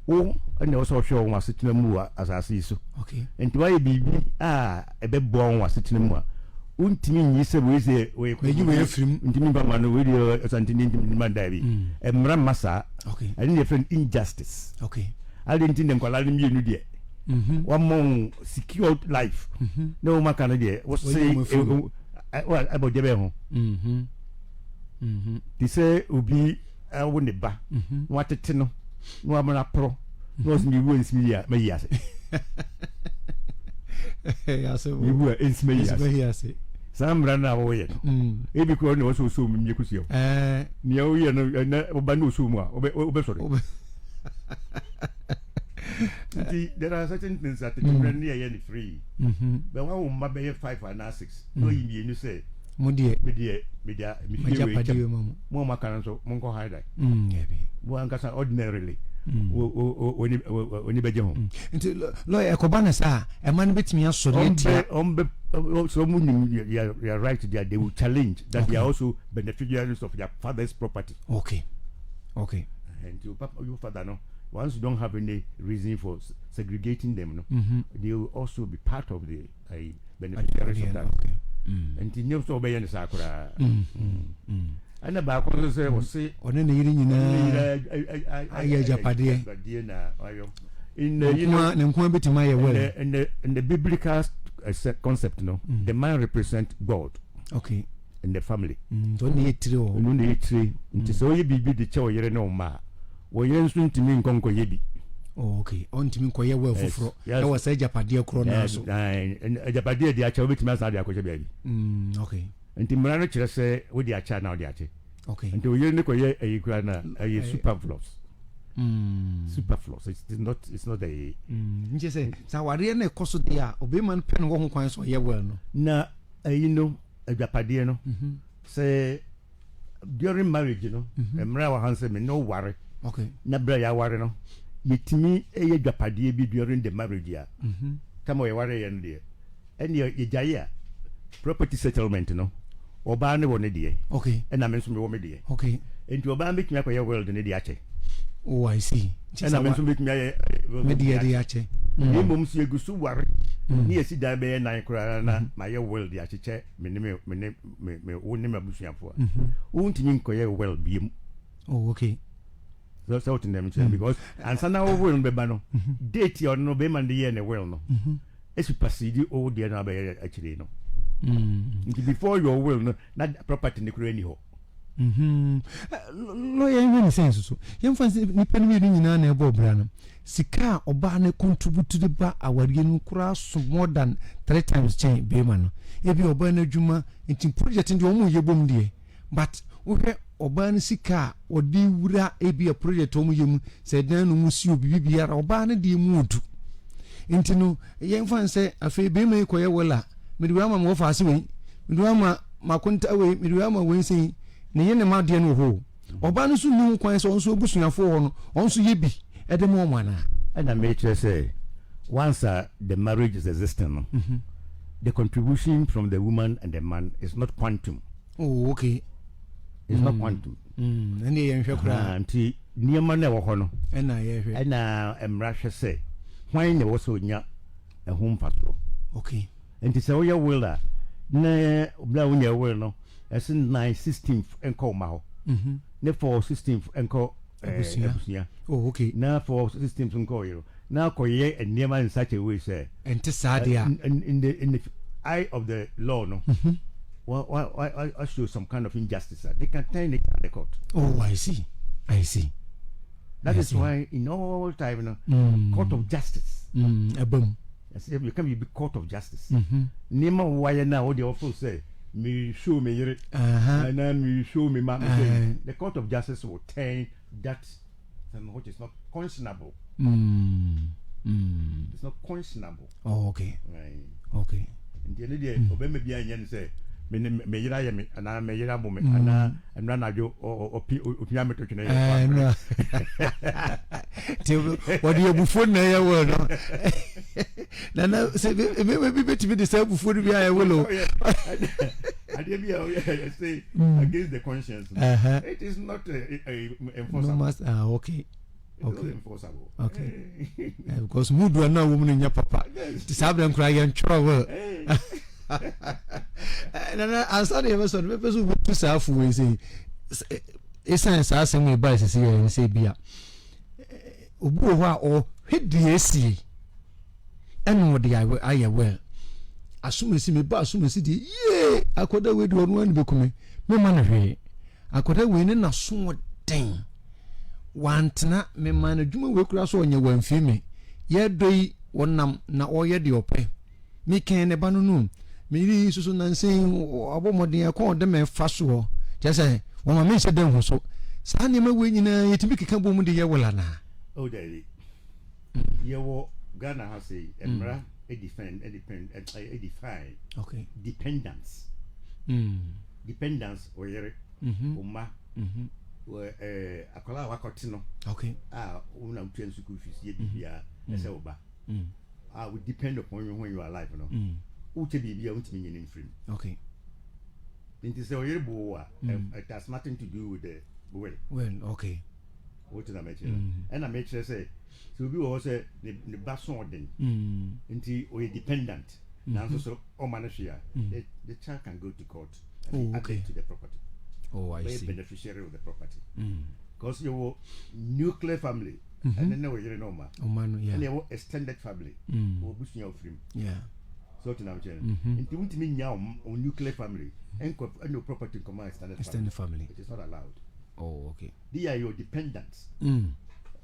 Speaker 3: o ene o so hwe won asetena mu asase so
Speaker 1: okay
Speaker 3: enti wa ye bibi ebe bo won asetena mu a untimi nyi se we se we
Speaker 1: firim
Speaker 3: ntimi ba man we de asantini ntimi man da bi emra masa
Speaker 1: okay
Speaker 3: and the friend injustice
Speaker 1: okay
Speaker 3: I didn't think them kwala ni mienu de one more secure life no ma kan de what say well about debe ho they say obi wo ne ba no atete no no amana pro no os mi wo nsmi ya ma yase
Speaker 1: ya so
Speaker 3: mi wo nsmi
Speaker 1: yase
Speaker 3: samra na wo ye e bi ko no so mi kusio ni o ye no na oba no so mu a obe sore there are certain things that the children near free but one will be 5 and 6 no you mean say
Speaker 1: media
Speaker 3: feel mo makana so mo ko hide mo ankasa ordinarily oni beje ho
Speaker 1: nti lawyer ekobana sa e man betimi asori entia
Speaker 3: so you are right there they will challenge that they are also beneficiaries of their father's property
Speaker 1: okay
Speaker 3: and your father no once you don't have any reason for segregating them no they will also be part of the beneficiaries of that and you know so be yen sakura ana ba ko so say
Speaker 1: one na yiri nyina aye japade
Speaker 3: na ayo in
Speaker 1: you know ne nko betima ye well
Speaker 3: in the biblical concept no the man represent God
Speaker 1: okay
Speaker 3: in the family
Speaker 1: so ne yetire o
Speaker 3: no ne yetire nti so ye bibi de che o yere no ma wo yere nso ntimi nkonko ye bi
Speaker 1: okay on ntimi nko ye well foforo e was a japade kro na so
Speaker 3: japade de acha obetimi asa de akoche bia bi
Speaker 1: okay
Speaker 3: nti mra no kire se wo de acha na wo de ache
Speaker 1: okay
Speaker 3: nti wo yere ne ko ye ayikura na ayi superfluous superfluous it's not a
Speaker 1: nje se sa ware na ekoso de a obeman pen wo ho kwan so ye well no
Speaker 3: na you know ajapade no say during marriage no emra wa hanse me no worry
Speaker 1: okay
Speaker 3: na bra ya worry no yetimi eye ajapade bi during the marriage ya kama ye worry ye no de ene ye jaye property settlement no oba ne woni de
Speaker 1: okay
Speaker 3: ena me nso me wo me de
Speaker 1: okay
Speaker 3: enti oba me kimia kwa ye world ne de ache
Speaker 1: oh I see
Speaker 3: ena me nso me kimia ye
Speaker 1: me de ache
Speaker 3: ni mom si egusu worry ni esi da be nan kura na ma ye world ya cheche me woni me busuafo untimi nkoye well biem
Speaker 1: oh okay
Speaker 3: so what in them because and so now will be bano date or no be man the year ne well no es supersede all the na be actually no before your will no that property ne kura any ho
Speaker 1: lawyer in sense so yem fancy ni pen me nyina na ebo bra no sika oba na contribute to the ba awari no kura so more than 3 times chain be man no ebi oba na adwuma nti project ndi omo yebom die but wohwe oba na sika odi wura ebi a project omo yemu se dan no musi obi biara oba na die mu odu nti no yem fancy afi be me koye wala midu ama mo fa ase we midu ama makonta we midu ama we nsin ne yene ma de no ho oba no so nu kwan so onso obusuafo ho no onso ye bi edem o mana
Speaker 3: and I make sure say once the marriage is existing the contribution from the woman and the man is not quantum.
Speaker 1: Oh okay,
Speaker 3: it's not quantum
Speaker 1: and ye nhwe kura
Speaker 3: anti niema na wo ho no
Speaker 1: na ye hwe
Speaker 3: na emra hwe say hwan ne wo so nya ehum paso
Speaker 1: okay
Speaker 3: enti se wo ye will na obla wo nya will no esin 9 16th enko ma ho ne for 16th enko ebusia
Speaker 1: oh okay
Speaker 3: na for 16th enko yo na koye eniema in such a way say
Speaker 1: enti sadia
Speaker 3: in the eye of the law no I show some kind of injustice they can turn it to the court.
Speaker 1: Oh I see
Speaker 3: That
Speaker 1: I
Speaker 3: is
Speaker 1: see.
Speaker 3: why in all time, court of justice.
Speaker 1: Abam.
Speaker 3: Yes, you can be court of justice.
Speaker 1: Mhm.
Speaker 3: Nema why now what the official say me show me yere,
Speaker 1: Uh-huh.
Speaker 3: and then me show me mama.
Speaker 1: Uh-huh.
Speaker 3: The court of justice will turn that which is not questionable. It's not questionable.
Speaker 1: Oh, okay.
Speaker 3: Right.
Speaker 1: Okay.
Speaker 3: Nti ne de obema bia nya ne say me yira ye me ana me yira bo me ana emra na jo opia me to twene ye.
Speaker 1: No. What do you before na ya wo no? Na say me betimi de say before bi ya wo lo.
Speaker 3: I did be say against the conscience.
Speaker 1: Uh-huh.
Speaker 3: It is not enforceable.
Speaker 1: No must okay.
Speaker 3: It is not enforceable.
Speaker 1: Okay. Because mood wa na woman nya papa. Ti sabra nkra ye ntworo. Na answer the person me person wo to safu we say essence asem we buy say bia. Obu ho a o hwedi esi. Eno de aye well. Asumesi me ba asumesi di ye akoda we di onu an bekume me ma na hwe akoda we ni na so den wantena me ma na dwuma we kura so onye wanfi me ye doi wonam na oye de ope me ken ne ba no no me ri susu nansen abomoden akon de me fa so je say wo ma me se den ho so sa ne ma we nyina yetimi keka bo mu de ye wala na
Speaker 3: Oh daddy. Ye wo Ghana has say emra define dependence. Dependence oyere umma akola wakoti no.
Speaker 1: Okay.
Speaker 3: Una mtuen school fees ye bibia ese oba. We depend upon you when you are alive no. Uche bibia untimi nyin free.
Speaker 1: Okay.
Speaker 3: Nti say oyere bo it has nothing to do with the will.
Speaker 1: Well, okay.
Speaker 3: What is that matter? And I make sure say so we also the bason den. Nti we dependent. Now so o manashia the child can go to court and add to the property.
Speaker 1: Oh, I see.
Speaker 3: Beneficiary of the property. Because you were nuclear family and then you know ma.
Speaker 1: Oh man, yeah.
Speaker 3: And you extended family. Or bushing your frame.
Speaker 1: Yeah.
Speaker 3: So to now nti won't mean now on nuclear family and no property in command extended family. It is not allowed.
Speaker 1: Oh, okay.
Speaker 3: They are your dependents.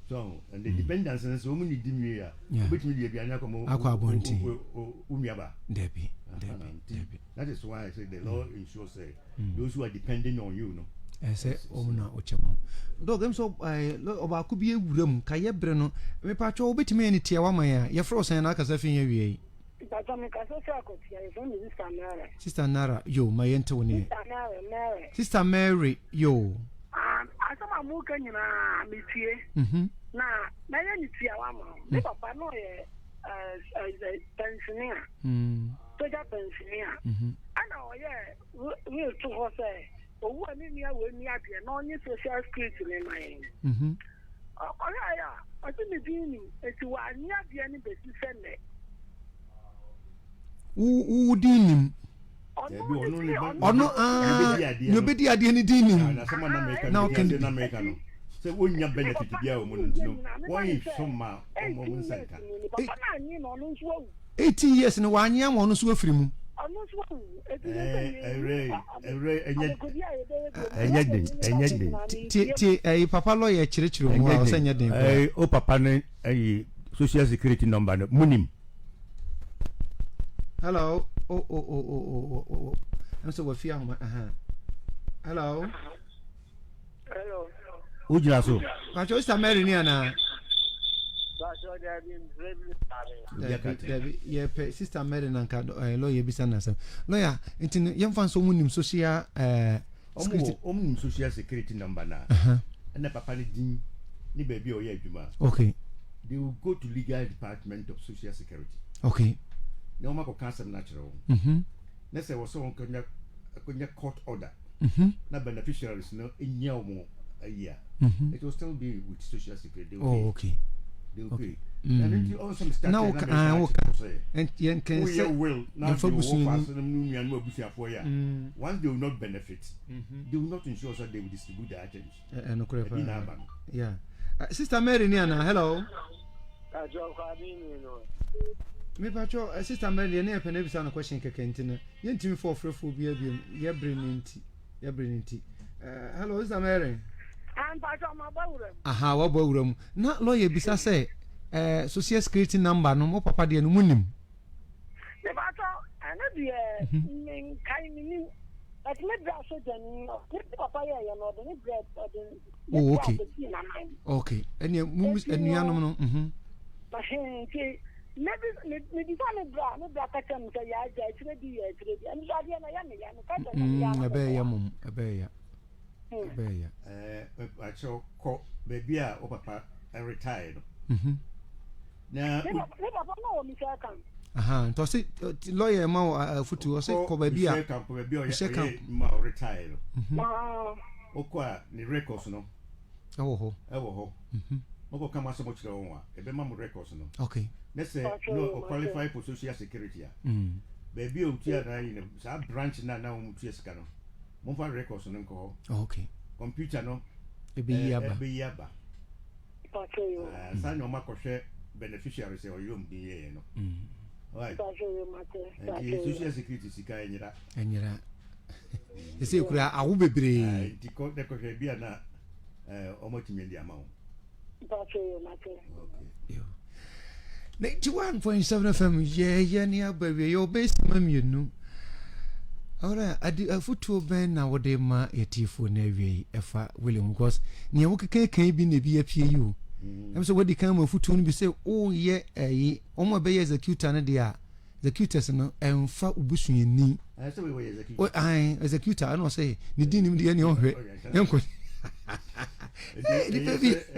Speaker 3: So, and the dependence is so many dimia, which media be an umiaba.
Speaker 1: Debbie.
Speaker 3: That is why I say the law ensures those who are depending on you, no.
Speaker 1: I say, oh, no, Ochamo. Dog, I'm so I could be a room, Kayebre no, me patrol bit me any Tiawamaya, your frozen Akasafin ye. Sister Nara, yo, my Anthony. Sister Mary, yo.
Speaker 5: Asama muka nyina metie na na ya nitia wa ma me papa no ye pensioner toja pensioner ana o ye we to ho say owu ani ni awe ni ade na onye social security ni man oya ya o ti mi dini eti wa ani ade ni besi sene
Speaker 1: u dinim ono no bedi ade ni dinim
Speaker 3: na someone na America no say wonya benefit bia o mo no won soma o mo nsanka
Speaker 5: papa na anyi no no nso
Speaker 1: 80 years no wanye am ono so afiri mu
Speaker 5: ono so
Speaker 3: enye
Speaker 1: papa lawyer chirechiro mu a osanya den
Speaker 3: o papa no social security number no munim.
Speaker 1: Hello. Oh. I'm so with you. Hello.
Speaker 3: Ujira so.
Speaker 1: But you Sister Mary ni ana. Yeah, Sister Mary nanka lawyer bisa na so. Lawyer, nti yam fan so munim social
Speaker 3: social security number na. And papa ni din ni baby o ye adwuma.
Speaker 1: Okay.
Speaker 3: They will go to legal department of social security.
Speaker 1: Okay.
Speaker 3: No matter cancel natural. Let's say was so on court order. Na beneficiaries no in a year. It will still be with social security.
Speaker 1: Oh, okay.
Speaker 3: They will pay. And then you also start
Speaker 1: now and you can say
Speaker 3: will now for once they will not benefit. They will not ensure that they will distribute the items.
Speaker 1: Yeah. Sister Mary Niana, hello. Me pacho Sister Mary na pe na bisa na question kekentine ye ntimi for frefo bia bia ye brinti hello Sister Mary
Speaker 5: And by some about them.
Speaker 1: aha wabo wuram na lawyer bisa say social security number no mo papa de no munim
Speaker 5: The matter, and the kind but maybe I should papa, you know, the bread or the.
Speaker 1: Oh, okay. Okay. And you move and you know.
Speaker 5: But hey, maybe some bra, no brother can say, I ready, and Yami,
Speaker 1: a bear, mum, a bear.
Speaker 3: I shall call baby or papa retired. Now,
Speaker 1: aha to say lawyer ma futu o say ko ba bia
Speaker 3: ma retired okwa ni records no
Speaker 1: ewo ho
Speaker 3: moko kama so much go one e be ma records no
Speaker 1: okay
Speaker 3: let's say no qualify for social security baby o tia na yin sa branch na o tia sika no mo fa records no ko
Speaker 1: okay
Speaker 3: computer no
Speaker 1: e be yaba
Speaker 5: okay
Speaker 3: sa no ma ko hwe beneficiaries e o yom din ye no right social security sika
Speaker 1: enyira ese kura awu bebre
Speaker 3: di ko de ko hwe bia na omotimi ndi ama o
Speaker 5: okay
Speaker 1: yo 91.7 FM ye ni abawe yo base mamienu ora adi afutuo ben na wode ma yetifo na awie efa William because ne wo keke bi na bi apie yi o so wadi kan ma futuo no bi say o ye ayi omo be ye executor na dia executors no emfa ubusuani
Speaker 3: so we were executor
Speaker 1: o ai executor I know say ni dinim dia ni ohwe yanko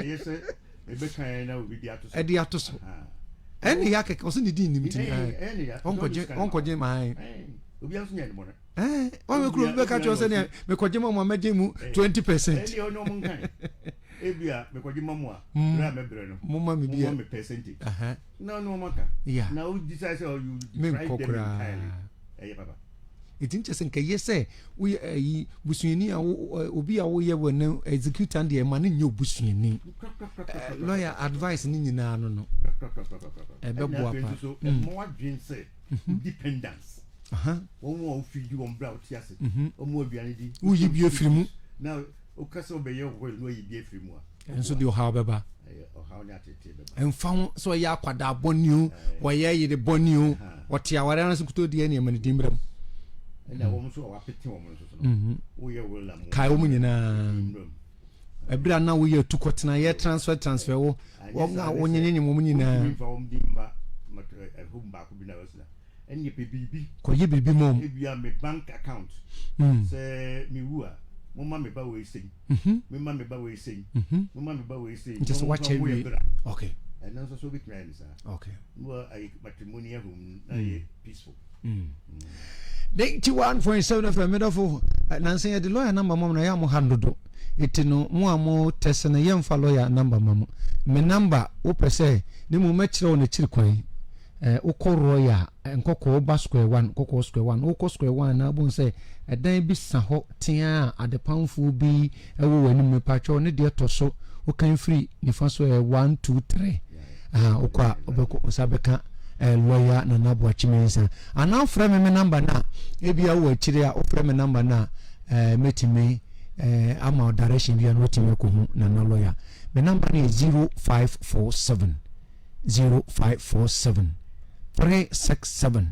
Speaker 3: yes ebe kan na obi dia to so
Speaker 1: e dia to so eni ya keke o se ni dinim ti onkoje mai
Speaker 3: obi anso nya ni mo
Speaker 1: o me kuro be ka cho se ne me koje mo meje mu 20%.
Speaker 3: Eni o no mo nkan ebia me koje mamu a ra me bre no
Speaker 1: mo ma me bia
Speaker 3: me percentage no maka na o decide say you
Speaker 1: try them
Speaker 3: papa
Speaker 1: it interesting ke yese we busuani a obi a wo ye wona executor and e ma ne nyo busuani lawyer advice ni nyina no e be boa pa
Speaker 3: mo adwin say dependence won fi you on brow tiase o mo aduane di
Speaker 1: wo yi bi afirimu
Speaker 3: now o kasa obeye wo no yi bi afirimu a
Speaker 1: enso de o ha beba
Speaker 3: o ha nya tete beba
Speaker 1: emfa so ya kwada boniu wo ye yire boniu o tia ware na sukuto de ne ma ne dimbram
Speaker 3: na wo mo so wa pete wo mo so no wo ye wo la mo
Speaker 1: kai wo nyina ebra na wo ye tukotena ye transfer wo wo nyenye mo nyina
Speaker 3: mfa wo dimba ma humba ko bi na wasla eni bibi
Speaker 1: ko ye bibi mom
Speaker 3: ebia me bank account say me wua mo ma me ba we sei me ma me ba we sei mo ma me ba we sei
Speaker 1: just watch it okay
Speaker 3: and also so be clear sir
Speaker 1: okay
Speaker 3: mo ai matrimonial home na ye peaceful
Speaker 1: 91.7 FM medofo nansen ye de lawyer number mom na ya mo handodo etino mo amo tese na ye mfa lawyer number mom me number wo pese ne mo ma kire wona kire kwan ukoro ya nkoko ba square 1 kokko square 1 ukko square 1 na bon say edan bi sa ho tia adepanfo bi ewo wani me pacho ne de toso o kan free ni fa so 1 2 3 ukwa obeko osabeka lawyer na nabo achimensa ana frame me number na ebia wo akire a oframe me number na metime ama direction bi na otime ko hu na no lawyer me number na 0547 367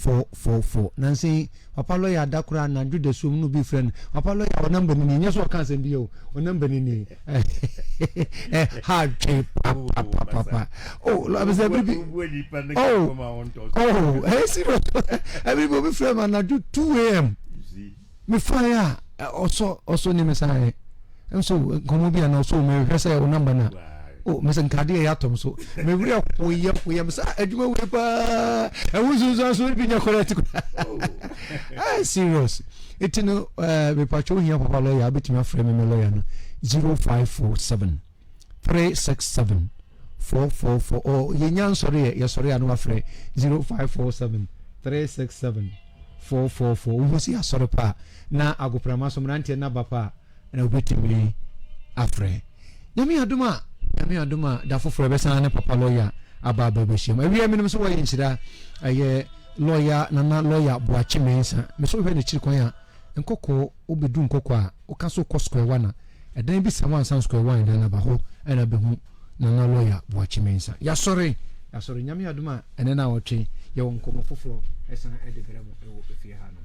Speaker 1: 444 nansi papa lawyer adakura na jude so no be friend papa lawyer o number ni nyeso kan se bi o number ni hard papa oh la be everybody hey serious everybody be friend na do 2 am me fire also ni me sai so komo bi na so me hwese o number na oh mesen kade ya tom so me wuri akoye me sa adwuma we pa awuzu so bi nya correct serious etino me pacho hia papa lawyer betimi aframe me lawyer no 0547 367 444 oh yenya nsore sore anu afre 0547 367 444 wo si asore pa na agoprama so mrantie na bapa na obetimi afre nyame aduma da foforo besa na papa lawyer ababa beshim awia menim so waye nchira aye lawyer na lawyer boachi mensa me so hwe ne chiri kwan ya nkoko obedu nkoko a oka so ko square 1 ɛdan bi Sawan San Square 1 dan na ba ho ɛna bɛhu Nana lawyer Boakye Mensah ya sorry nyame aduma ene na wotwe ye won komo foforo ɛsan ɛde brɛ mu ɛwɔ efie ha no